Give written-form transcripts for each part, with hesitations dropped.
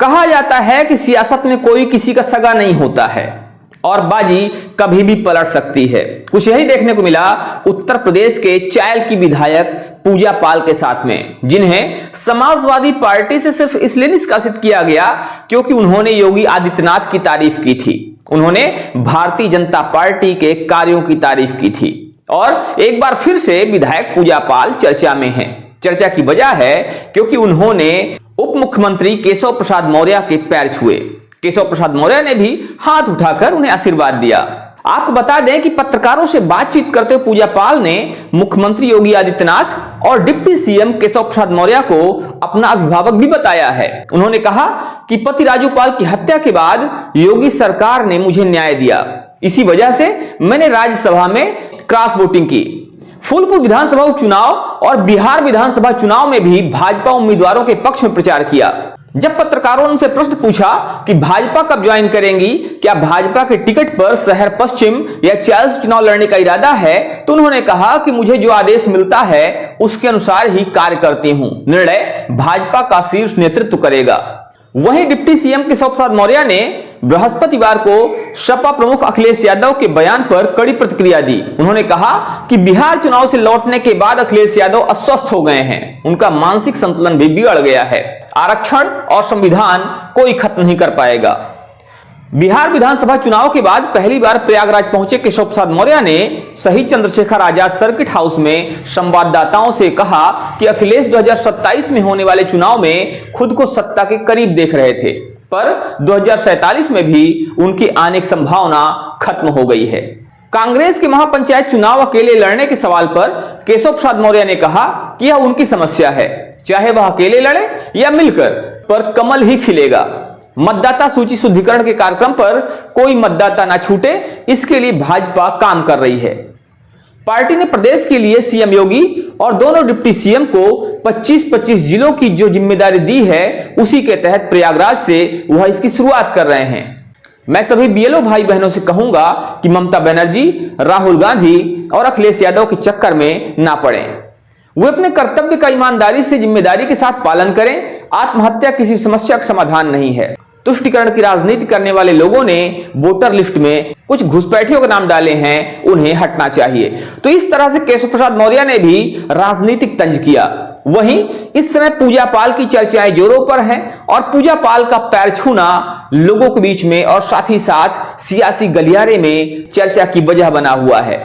कहा जाता है कि सियासत में कोई किसी का सगा नहीं होता है और बाजी कभी भी पलट सकती है। कुछ यही देखने को मिला उत्तर प्रदेश के चायल की विधायक पूजा पाल के साथ में, जिन्हें समाजवादी पार्टी से सिर्फ इसलिए निष्कासित किया गया क्योंकि उन्होंने योगी आदित्यनाथ की तारीफ की थी। उन्होंने भारतीय जनता पार्टी के कार्यों की तारीफ की थी और एक बार फिर से विधायक पूजा पाल चर्चा में हैं। चर्चा की वजह है क्योंकि उन्होंने उप मुख्यमंत्री केशव प्रसाद मौर्य के पैर छुए। केशव प्रसाद मौर्य ने भी हाथ उठाकर उन्हें आशीर्वाद दिया। आपको बता दें कि पत्रकारों से बातचीत करते हुए पूजा पाल ने मुख्यमंत्री योगी आदित्यनाथ और डिप्टी सीएम केशव प्रसाद मौर्य को अपना अभिभावक भी बताया है। उन्होंने कहा कि पति राजू पाल की हत्या के बाद योगी सरकार ने मुझे न्याय दिया, इसी वजह से मैंने राज्यसभा में क्रॉस वोटिंग की। फूलपुर विधानसभा उपचुनाव और बिहार विधानसभा चुनाव में भी भाजपा उम्मीदवारों के पक्ष में प्रचार किया। जब पत्रकारों ने उनसे प्रश्न पूछा कि भाजपा कब ज्वाइन करेंगी, क्या भाजपा के टिकट पर शहर पश्चिम या चायल से चुनाव लड़ने का इरादा है, तो उन्होंने कहा कि मुझे जो आदेश मिलता है उसके अनुसार ही कार्य करती हूं, निर्णय भाजपा का शीर्ष नेतृत्व करेगा। वहीं डिप्टी सीएम केशव प्रसाद मौर्य ने बृहस्पतिवार को सपा प्रमुख अखिलेश यादव के बयान पर कड़ी प्रतिक्रिया दी। उन्होंने कहा कि बिहार चुनाव से लौटने के बाद अखिलेश यादव अस्वस्थ हो गए हैं, उनका मानसिक संतुलन भी बिगड़ गया है। आरक्षण और संविधान कोई खत्म नहीं कर पाएगा। बिहार विधानसभा चुनाव के बाद पहली बार प्रयागराज पहुंचे केशव प्रसाद मौर्य ने शहीद चंद्रशेखर आजाद सर्किट हाउस में संवाददाताओं से कहा कि अखिलेश 2027 में होने वाले चुनाव में खुद को सत्ता के करीब देख रहे थे, पर 2047 में भी उनके आने की संभावना खत्म हो गई है। कांग्रेस के महापंचायत चुनाव अकेले लड़ने के सवाल पर केशव प्रसाद मौर्य ने कहा कि यह उनकी समस्या है, चाहे वह अकेले लड़े या मिलकर, पर कमल ही खिलेगा। मतदाता सूची शुद्धिकरण के कार्यक्रम पर कोई मतदाता ना छूटे, इसके लिए भाजपा काम कर रही है। पार्टी ने प्रदेश के लिए सीएम योगी और दोनों डिप्टी सीएम को 25-25 जिलों की जो जिम्मेदारी दी है, उसी के तहत प्रयागराज से वह इसकी शुरुआत कर रहे हैं। मैं सभी बीएलओ भाई बहनों से कहूंगा कि ममता बनर्जी, राहुल गांधी और अखिलेश यादव के चक्कर में ना पड़े। वे अपने कर्तव्य का ईमानदारी से जिम्मेदारी के साथ पालन करें। आत्महत्या किसी समस्या का समाधान नहीं है। तुष्टीकरण की राजनीति करने वाले लोगों ने वोटर लिस्ट में कुछ घुसपैठियों के नाम डाले हैं, उन्हें हटना चाहिए। तो इस तरह से केशव प्रसाद मौर्य ने भी राजनीतिक तंज किया। वहीं इस समय पूजा पाल की चर्चाएं जोरों पर हैं और पूजा पाल का पैर छूना लोगों के बीच में और साथ ही साथ सियासी गलियारे में चर्चा की वजह बना हुआ है।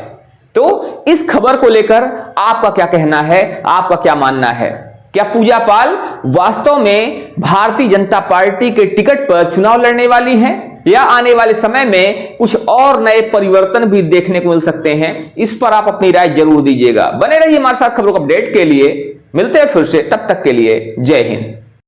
तो इस खबर को लेकर आपका क्या कहना है, आपका क्या मानना है? क्या पूजा पाल वास्तव में भारतीय जनता पार्टी के टिकट पर चुनाव लड़ने वाली हैं या आने वाले समय में कुछ और नए परिवर्तन भी देखने को मिल सकते हैं? इस पर आप अपनी राय जरूर दीजिएगा। बने रहिए हमारे साथ खबरों को अपडेट के लिए। मिलते हैं फिर से, तब तक के लिए जय हिंद।